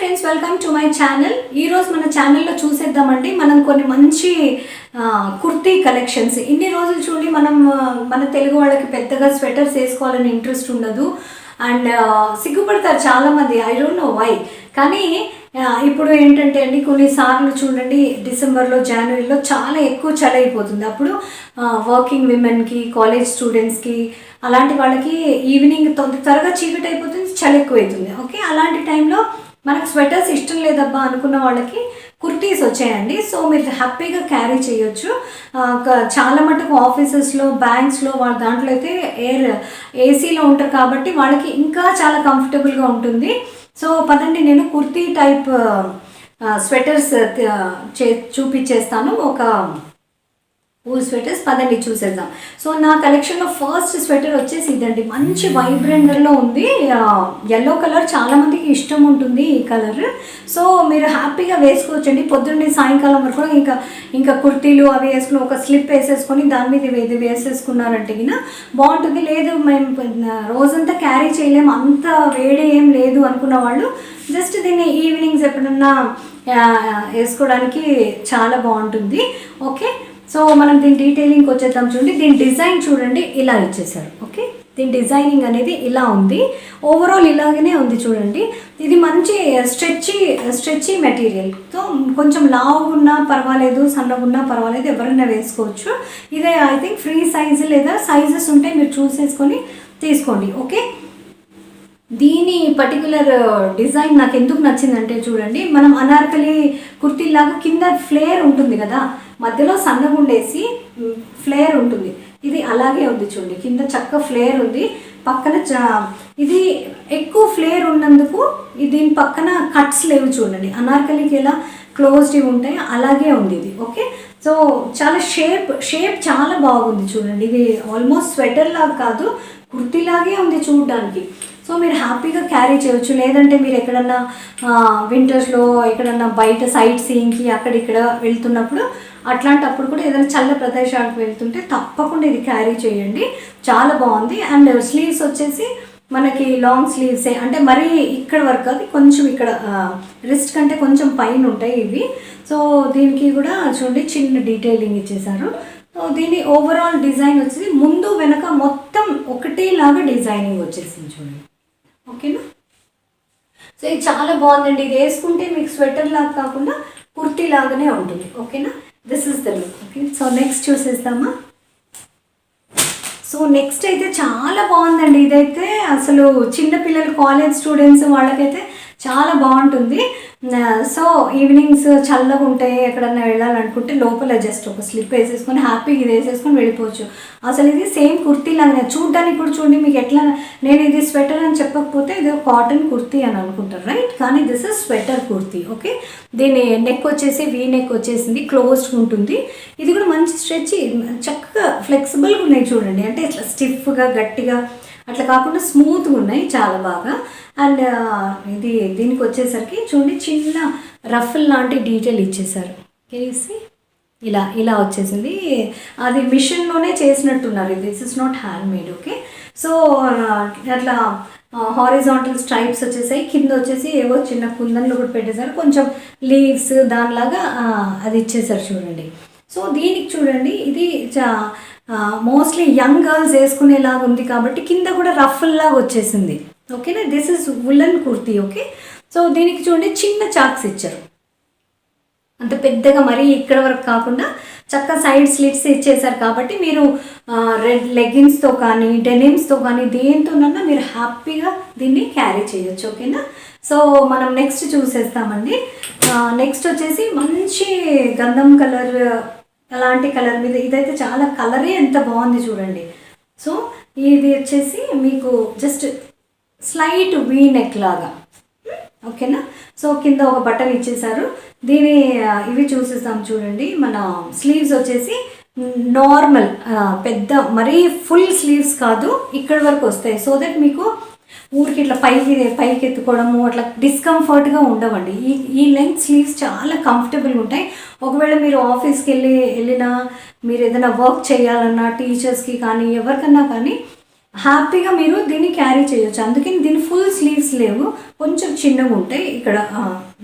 Friends, welcome to my channel. ఈరోజు మన ఛానల్లో చూసేద్దామండి మనం కొన్ని మంచి కుర్తీ కలెక్షన్స్. ఇన్ని రోజులు చూడండి మన తెలుగు వాళ్ళకి పెద్దగా స్వెటర్స్ వేసుకోవాలని ఇంట్రెస్ట్ ఉండదు అండ్ సిగ్గుపడతారు చాలామంది. I don't know why. కానీ ఇప్పుడు ఏంటంటే అండి, కొన్నిసార్లు చూడండి డిసెంబర్లో జనవరిలో చాలా ఎక్కువ చలి అయిపోతుంది. అప్పుడు వర్కింగ్ విమెన్కి, కాలేజ్ స్టూడెంట్స్కి, అలాంటి వాళ్ళకి ఈవినింగ్ త్వరగా చీకటి అయిపోతుంది, చలి ఎక్కువైతుంది. ఓకే, అలాంటి టైంలో మనకు స్వెటర్స్ ఇష్టం లేదబ్బా అనుకున్న వాళ్ళకి కుర్తీస్ వచ్చాయండి. సో మీరు హ్యాపీగా క్యారీ చేయొచ్చు. చాలా మటుకు ఆఫీసెస్లో, బ్యాంక్స్లో వాళ్ళ దాంట్లో అయితే ఏసీలో ఉంటారు కాబట్టి వాళ్ళకి ఇంకా చాలా కంఫర్టబుల్గా ఉంటుంది. సో పదండి, నేను కుర్తీ టైప్ స్వెటర్స్ చూపించేస్తాను. ఒక ఊల్ స్వెటర్స్ పదండి చూసేద్దాం. సో నా కలెక్షన్లో ఫస్ట్ స్వెటర్ వచ్చేసి ఇదండి. మంచి వైబ్రెంట్లో ఉంది, ఎల్లో కలర్. చాలామందికి ఇష్టం ఉంటుంది ఈ కలర్. సో మీరు హ్యాపీగా వేసుకోవచ్చండి. పొద్దున్నే సాయంకాలం వరకు ఇంకా కుర్తీలు అవి వేసుకుని ఒక స్లిప్ వేసేసుకొని దాని మీద ఇది వేసేసుకున్నారంటే కినా బాగుంటుంది. లేదు మేము రోజంతా క్యారీ చేయలేము, అంత వేడి ఏం లేదు అనుకున్న వాళ్ళు జస్ట్ దీన్ని ఈవినింగ్స్ ఎప్పుడన్నా వేసుకోవడానికి చాలా బాగుంటుంది. ఓకే, సో మనం దీని డీటెయిలింగ్కి వచ్చేద్దాం. చూడండి, దీని డిజైన్ చూడండి, ఇలా ఇచ్చేసారు. ఓకే, దీని డిజైనింగ్ అనేది ఇలా ఉంది. ఓవరాల్ ఇలాగనే ఉంది చూడండి. ఇది మంచి స్ట్రెచ్చి మెటీరియల్తో కొంచెం లావుగున్నా పర్వాలేదు, సన్నగున్నా పర్వాలేదు, ఎవరైనా వేసుకోవచ్చు. ఇదే ఐ థింక్ ఫ్రీ సైజు లేదా సైజెస్ ఉంటే మీరు చూసేసుకొని తీసుకోండి. ఓకే, దీని పర్టికులర్ డిజైన్ నాకు ఎందుకు నచ్చిందంటే చూడండి, మనం అనార్కలి కుర్తీలాగా కింద ఫ్లేర్ ఉంటుంది కదా, మధ్యలో సన్నగుండేసి ఫ్లేర్ ఉంటుంది. ఇది అలాగే ఉంది చూడండి, కింద చక్క ఫ్లేర్ ఉంది, పక్కన ఇది ఎక్కువ ఫ్లేర్ ఉన్నందుకు దీని పక్కన కట్స్ లేవు చూడండి. అనార్కలికి ఎలా క్లోజ్డ్ ఉంటాయి అలాగే ఉంది ఇది. ఓకే, సో చాలా షేప్ చాలా బాగుంది చూడండి. ఇది ఆల్మోస్ట్ స్వెటర్ లాగా కాదు, కుర్తీలాగే ఉంది చూడడానికి. సో మీరు హ్యాపీగా క్యారీ చేయొచ్చు. లేదంటే మీరు ఎక్కడన్నా వింటర్స్లో ఎక్కడన్నా బయట సైట్ సీయింగ్కి అక్కడిక్కడ వెళ్తున్నప్పుడు, అట్లాంటప్పుడు కూడా ఏదైనా చల్ల ప్రదేశాలకు వెళ్తుంటే తప్పకుండా ఇది క్యారీ చేయండి. చాలా బాగుంది. అండ్ స్లీవ్స్ వచ్చేసి మనకి లాంగ్ స్లీవ్సే, అంటే మరీ ఇక్కడ వరకు అది కొంచెం ఇక్కడ రిస్ట్ కంటే కొంచెం పైన ఉంటాయి ఇవి. సో దీనికి కూడా చూడండి చిన్న డీటెయిలింగ్ ఇచ్చేసారు. సో దీని ఓవరాల్ డిజైన్ వచ్చేసి ముందు వెనక మొత్తం ఒకటేలాగా డిజైనింగ్ వచ్చేసింది చూడండి. ఓకేనా, సో ఇది చాలా బాగుందండి. ఇది వేసుకుంటే మీకు స్వెటర్ లాగా కాకుండా కుర్తీ లాగానే ఉంటుంది. ఓకేనా, this is the look. Okay, so next చూసేద్దామా. సో నెక్స్ట్ అయితే చాలా బాగుందండి. ఇదైతే అసలు చిన్నపిల్లలు, కాలేజ్ స్టూడెంట్స్ వాళ్ళకైతే చాలా బాగుంటుంది. సో ఈవినింగ్స్ చల్లగా ఉంటాయి, ఎక్కడన్నా వెళ్ళాలనుకుంటే లోపల జస్ట్ ఒక స్లిప్ వేసేసుకొని హ్యాపీగా ఇది వేసేసుకొని వెళ్ళిపోవచ్చు. అసలు ఇది సేమ్ కుర్తీ లాగానే చూడడానికి కూడా చూడండి. మీకు ఎట్లా, నేను ఇది స్వెటర్ అని చెప్పకపోతే ఇది కాటన్ కుర్తీ అని అనుకుంటారు, రైట్? కానీ this is sweater kurti. Okay, దీని నెక్ వచ్చేసి వీ నెక్ వచ్చేసింది, క్లోజ్డ్ ఉంటుంది. ఇది కూడా మంచి స్ట్రెచ్, చక్కగా ఫ్లెక్సిబుల్గా ఉన్నాయి చూడండి. అంటే ఇట్లా స్టిఫ్గా గట్టిగా అట్లా కాకుండా స్మూత్గా ఉన్నాయి, చాలా బాగా. అండ్ దీనికి వచ్చేసరికి చూడండి చిన్న రఫల్ లాంటి డీటెయిల్ ఇచ్చేసారు. కేసి ఇలా వచ్చేసింది. అది మిషన్లోనే చేసినట్టున్నారు. This is not hand made. Okay, so అట్లా హారిజాంటల్ స్ట్రైప్స్ వచ్చేసాయి. కింద వచ్చేసి ఏవో చిన్న కుందన్లు కూడా పెట్టేశారు, కొంచెం లీవ్స్ దానిలాగా అది ఇచ్చేసారు చూడండి. సో దీనికి చూడండి, ఇది మోస్ట్లీ యంగ్ గర్ల్స్ వేసుకునేలాగా ఉంది కాబట్టి కింద కూడా రఫల్ లాగా వచ్చేసింది. ఓకేనా, this is woollen kurti. Okay, so దీనికి చూడండి చిన్న చాక్స్ ఇచ్చారు, అంత పెద్దగా మరీ ఇక్కడ వరకు కాకుండా చక్కగా సైడ్ స్లిట్స్ ఇచ్చేసారు కాబట్టి మీరు రెడ్ లెగ్గిన్స్తో కానీ డెనిమ్స్తో కానీ దేంతోనన్నా మీరు హ్యాపీగా దీన్ని క్యారీ చేయొచ్చు. ఓకేనా, సో మనం నెక్స్ట్ చూసేస్తామండి. నెక్స్ట్ వచ్చేసి మంచి గంధం కలర్, అలాంటి కలర్ మీద ఇదైతే చాలా కలరే ఎంత బాగుంది చూడండి. సో ఇది వచ్చేసి మీకు జస్ట్ స్లైట్ వీ నెక్ లాగా. ఓకేనా, సో కింద ఒక బటన్ ఇచ్చేసారు. దీని ఇవి చూసేస్తాం చూడండి. మన స్లీవ్స్ వచ్చేసి నార్మల్, పెద్ద మరీ ఫుల్ స్లీవ్స్ కాదు, ఇక్కడ వరకు వస్తాయి. సో దట్ మీకు ఊరికి ఇట్లా పైకి ఎత్తుకోవడము అట్లా డిస్కంఫర్ట్గా ఉండవండి. ఈ లెంగ్త్ స్లీవ్స్ చాలా కంఫర్టబుల్గా ఉంటాయి. ఒకవేళ మీరు ఆఫీస్కి వెళ్ళినా, మీరు ఏదైనా వర్క్ చేయాలన్నా, టీచర్స్కి కానీ ఎవరికన్నా కానీ హ్యాపీగా మీరు దీన్ని క్యారీ చేయొచ్చు. అందుకని దీని ఫుల్ స్లీవ్స్ లేవు, కొంచెం చిన్నగా ఉంటాయి. ఇక్కడ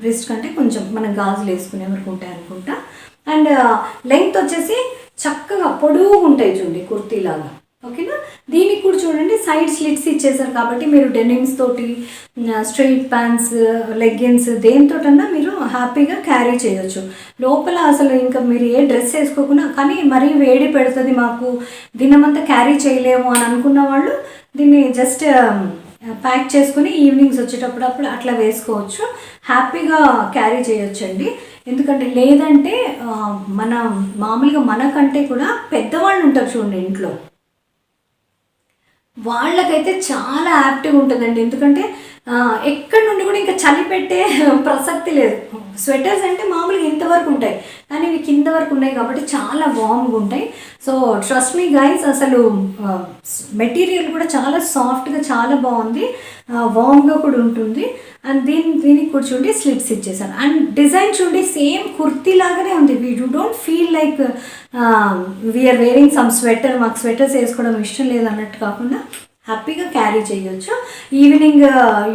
రిస్ట్ కంటే కొంచెం మనం గాజులు వేసుకునే వరకు ఉంటాయి అనుకుంటా. అండ్ లెంగ్త్ వచ్చేసి చక్కగా పొడుగు ఉంటాయి చూడండి, కుర్తీలాగా. ఓకేనా, దీనికి కూడా చూడండి సైడ్ స్లిట్స్ ఇచ్చేసారు కాబట్టి మీరు డెనిమ్స్ తోటి, స్ట్రైట్ ప్యాంట్స్, లెగ్గిన్స్ దేనితోటన్నా మీరు హ్యాపీగా క్యారీ చేయొచ్చు. లోపల అసలు ఇంకా మీరు ఏ డ్రెస్ వేసుకోకుండా, కానీ మరీ వేడి పెడుతుంది మాకు దినమంతా క్యారీ చేయలేము అని అనుకున్న వాళ్ళు దీన్ని జస్ట్ ప్యాక్ చేసుకుని ఈవినింగ్స్ వచ్చేటప్పుడు అట్లా వేసుకోవచ్చు, హ్యాపీగా క్యారీ చేయొచ్చు అండి. ఎందుకంటే లేదంటే మన మామూలుగా మనకంటే కూడా పెద్దవాళ్ళు ఉంటారు చూడండి ఇంట్లో, వాళ్ళకైతే చాలా యాక్టివ్గా ఉంటుందండి. ఎందుకంటే ఎక్కడి నుండి కూడా ఇంకా చలి పెట్టే ప్రసక్తి లేదు. స్వెటర్స్ అంటే మామూలుగా ఇంతవరకు ఉంటాయి, కానీ ఇవి కింద వరకు ఉన్నాయి కాబట్టి చాలా వామ్గా ఉంటాయి. సో ట్రస్ట్ మీ గైస్, అసలు మెటీరియల్ కూడా చాలా సాఫ్ట్గా చాలా బాగుంది, వామ్గా కూడా ఉంటుంది. అండ్ దీనికి కూడా చూడండి స్లిట్స్ ఇచ్చేసాను. అండ్ డిజైన్ చూడండి సేమ్ కుర్తీ లాగానే ఉంది. We don't feel like we're wearing some sweater, మాకు స్వెటర్స్ వేసుకోవడం ఇష్టం లేదు అన్నట్టు కాకుండా హ్యాపీగా క్యారీ చేయొచ్చు. ఈవినింగ్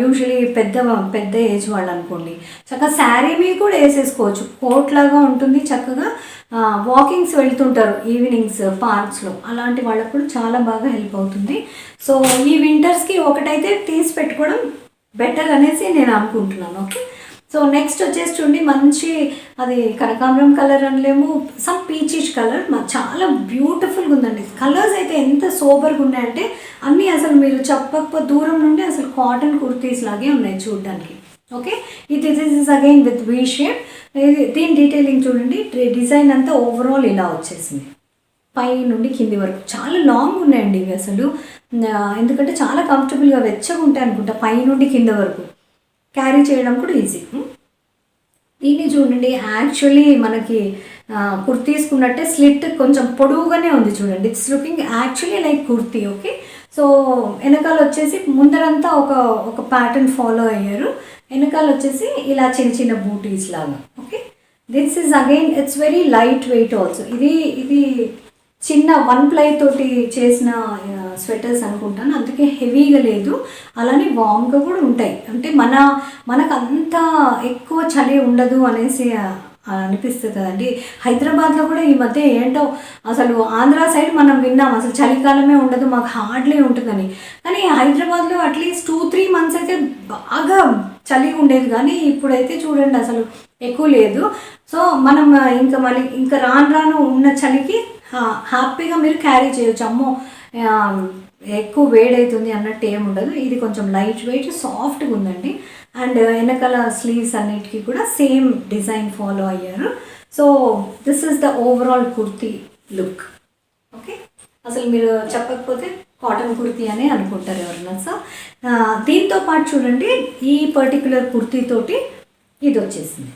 యూజువలీ పెద్ద ఏజ్ వాళ్ళు అనుకోండి చక్కగా శారీ మీద కూడా వేసేసుకోవచ్చు, కోట్ లాగా ఉంటుంది. చక్కగా వాకింగ్స్ వెళ్తుంటారు ఈవినింగ్స్ పార్క్స్లో, అలాంటి వాళ్ళకు కూడా చాలా బాగా హెల్ప్ అవుతుంది. సో ఈ వింటర్స్కి ఒకటైతే తీసి పెట్టుకోవడం బెటర్ అనేసి నేను అనుకుంటున్నాను. ఓకే, సో నెక్స్ట్ వచ్చేసి చూడండి మంచి అది కనకాంబరం కలర్ అనలేము, సమ్ పీచిష్ కలర్, చాలా బ్యూటిఫుల్గా ఉందండి. కలర్స్ అయితే ఎంత సూపర్గా ఉన్నాయంటే అన్నీ అసలు మీరు చెప్పకపోతే దూరం నుండి అసలు కాటన్ కుర్తీస్ లాగే ఉన్నాయి చూడడానికి. Okay, this is again with V shape. దీని డీటెయిలింగ్ చూడండి, డిజైన్ అంతా ఓవరాల్ ఇలా వచ్చేసింది, పై నుండి కింది వరకు చాలా లాంగ్ ఉన్నాయండి ఇవి అసలు. ఎందుకంటే చాలా కంఫర్టబుల్గా వెచ్చగా ఉంటాయి అనుకుంటా, పై నుండి కింద వరకు క్యారీ చేయడం కూడా ఈజీ. దీన్ని చూడండి యాక్చువల్లీ మనకి కుర్తీసుకున్నట్టే స్లిట్ కొంచెం పొడవుగానే ఉంది చూడండి. It's looking actually like kurti. Okay, so వెనకాల వచ్చేసి ముందరంతా ఒక ప్యాటర్న్ ఫాలో అయ్యారు, వెనకాల వచ్చేసి ఇలా చిన్న చిన్న బూటీస్ లాగా. Okay, this is again it's very light weight also. ఇది చిన్న 1 ప్లై తోటి చేసిన స్వెటర్స్ అనుకుంటాను, అందుకే హెవీగా లేదు, అలానే వామ్గా కూడా ఉంటాయి. అంటే మనకు అంత ఎక్కువ చలి ఉండదు అనేసి అనిపిస్తుంది కదండి. హైదరాబాద్లో కూడా ఈ మధ్య ఏంటో అసలు ఆంధ్ర సైడ్ మనం విన్నాం అసలు చలికాలమే ఉండదు, మాకు హార్డ్లీ ఉంటుందని. కానీ హైదరాబాద్లో అట్లీస్ట్ 2-3 మంత్స్ అయితే బాగా చలి ఉండేది, కానీ ఇప్పుడైతే చూడండి అసలు ఎక్కువ లేదు. సో మనం ఇంకా రాను ఉన్న చలికి హ్యాపీగా మీరు క్యారీ చేయొచ్చు. అమ్మో ఎక్కువ వేడవుతుంది అన్నట్టు ఏముండదు. ఇది కొంచెం లైట్ వెయిట్ సాఫ్ట్గా ఉందండి. అండ్ వెనకాల స్లీవ్స్ అన్నిటికీ కూడా సేమ్ డిజైన్ ఫాలో అయ్యారు. So this is the overall kurti look. Okay, అసలు మీరు చెప్పకపోతే కాటన్ కుర్తీ అనే అనుకుంటారు ఎవరన్నా. సో దీంతో పాటు చూడండి ఈ పర్టికులర్ కుర్తీతోటి ఇది వచ్చేసింది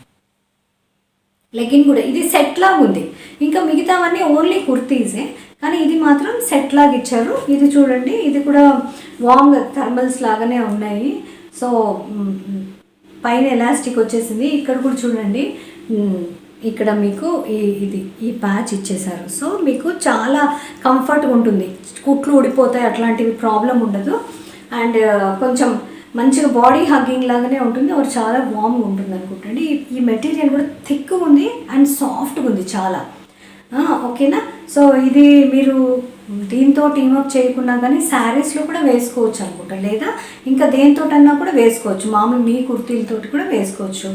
లెగిన్ కూడా, ఇది సెట్ లాగా ఉంది. ఇంకా మిగతావన్నీ ఓన్లీ కుర్తీసే, కానీ ఇది మాత్రం సెట్ లాగా ఇచ్చారు. ఇది చూడండి, ఇది కూడా వామ్ థర్మల్స్ లాగానే ఉన్నాయి. సో పైన ఎలాస్టిక్ వచ్చేసింది. ఇక్కడ కూడా చూడండి, ఇక్కడ మీకు ఈ ప్యాచ్ ఇచ్చేసారు. సో మీకు చాలా కంఫర్ట్గా ఉంటుంది, కుట్లు ఊడిపోతాయి అట్లాంటివి ప్రాబ్లం ఉండదు. అండ్ కొంచెం మంచిగా బాడీ హగ్గింగ్ లాగానే ఉంటుంది, और చాలా వామ్గా ఉంటుంది అనుకుంటండి. ఈ మెటీరియల్ కూడా థిక్గా ఉంది అండ్ సాఫ్ట్గా ఉంది చాలా. ఓకేనా, సో ఇది మీరు దీంతో టీమప్ చేయకున్నా కానీ శారీస్లో కూడా వేసుకోవచ్చు అనుకుంటా, లేదా ఇంకా దేనితోటన్నా కూడా వేసుకోవచ్చు, మామూలు మీ కుర్తీలతో కూడా వేసుకోవచ్చు.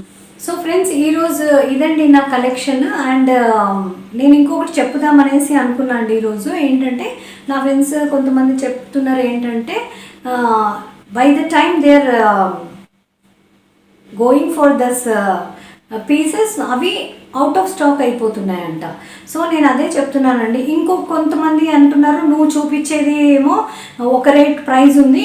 సో ఫ్రెండ్స్, ఈరోజు ఇదండి నా కలెక్షన్. అండ్ నేను ఇంకొకటి చెప్పుదామనేసి అనుకున్నాను అండి ఈరోజు. ఏంటంటే నా ఫ్రెండ్స్ కొంతమంది చెప్తున్నారు ఏంటంటే by the time they are going for this pieces అవి అవుట్ ఆఫ్ స్టాక్ అయిపోతున్నాయంట. సో నేను అదే చెప్తున్నానండి. కొంతమంది అంటున్నారు నువ్వు చూపించేది ఏమో ఒక రేట్ ప్రైస్ ఉంది,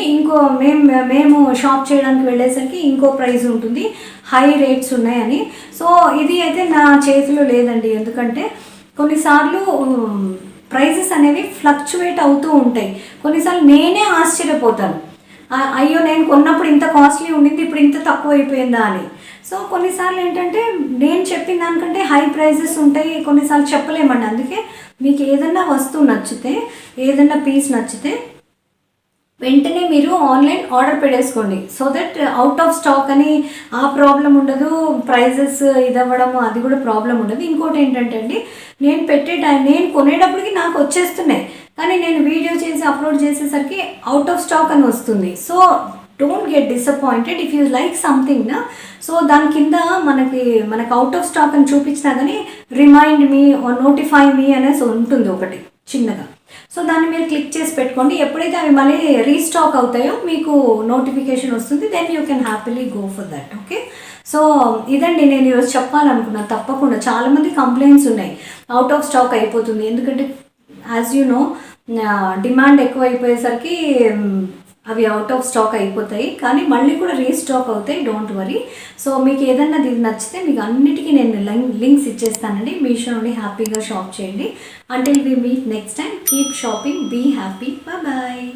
మేము షాప్ చేయడానికి వెళ్ళేసరికి ఇంకో ప్రైస్ ఉంటుంది, హై రేట్స్ ఉన్నాయని. సో ఇది అయితే నా చేతిలో లేదండి, ఎందుకంటే కొన్నిసార్లు ప్రైజెస్ అనేవి ఫ్లక్చువేట్ అవుతూ ఉంటాయి. కొన్నిసార్లు నేనే ఆశ్చర్యపోతాను, అయ్యో నేను కొన్నప్పుడు ఇంత కాస్ట్లీ ఉండింది ఇప్పుడు ఇంత తక్కువ అయిపోయిందా అని. సో కొన్నిసార్లు ఏంటంటే నేను చెప్పిన దానికంటే హై ప్రైజెస్ ఉంటాయి, కొన్నిసార్లు చెప్పలేమండి. అందుకే మీకు ఏదన్నా వస్తువు నచ్చితే, ఏదన్నా పీస్ నచ్చితే వెంటనే మీరు ఆన్లైన్ ఆర్డర్ పెట్టేసుకోండి. So that out of stock అని ఆ ప్రాబ్లం ఉండదు, ప్రైజెస్ ఇదవ్వడము అది కూడా ప్రాబ్లం ఉండదు. ఇంకోటి ఏంటంటే అండి, నేను కొనేటప్పటికి నాకు వచ్చేస్తున్నాయి, కానీ నేను వీడియో చేసి అప్లోడ్ చేసేసరికి అవుట్ ఆఫ్ స్టాక్ అని వస్తుంది. So don't get disappointed if you like something నా. సో దాని కింద మనకు అవుట్ ఆఫ్ స్టాక్ అని చూపించినా కానీ రిమైండ్ మీ నోటిఫై మీ అనేసి ఉంటుంది ఒకటి చిన్నగా. సో దాన్ని మీరు క్లిక్ చేసి పెట్టుకోండి. ఎప్పుడైతే అవి మళ్ళీ రీస్టాక్ అవుతాయో మీకు నోటిఫికేషన్ వస్తుంది. Then you can happily go for that. Okay, so ఇదండి నేను ఈరోజు చెప్పాలనుకున్నాను. తప్పకుండా చాలామంది కంప్లైంట్స్ ఉన్నాయి, అవుట్ ఆఫ్ స్టాక్ అయిపోతుంది. ఎందుకంటే యాజ్ యూ నో డిమాండ్ ఎక్కువ అయిపోయేసరికి అవి అవుట్ ఆఫ్ స్టాక్ అయిపోతాయి, కానీ మళ్ళీ కూడా రీస్టాక్ అవుతాయి. Don't worry. సో మీకు ఏదన్నా ఇది నచ్చితే మీకు అన్నిటికీ నేను లింక్స్ ఇచ్చేస్తానండి. మీషో నుండి హ్యాపీగా షాప్ చేయండి. Until we meet next time, keep shopping, be happy, bye.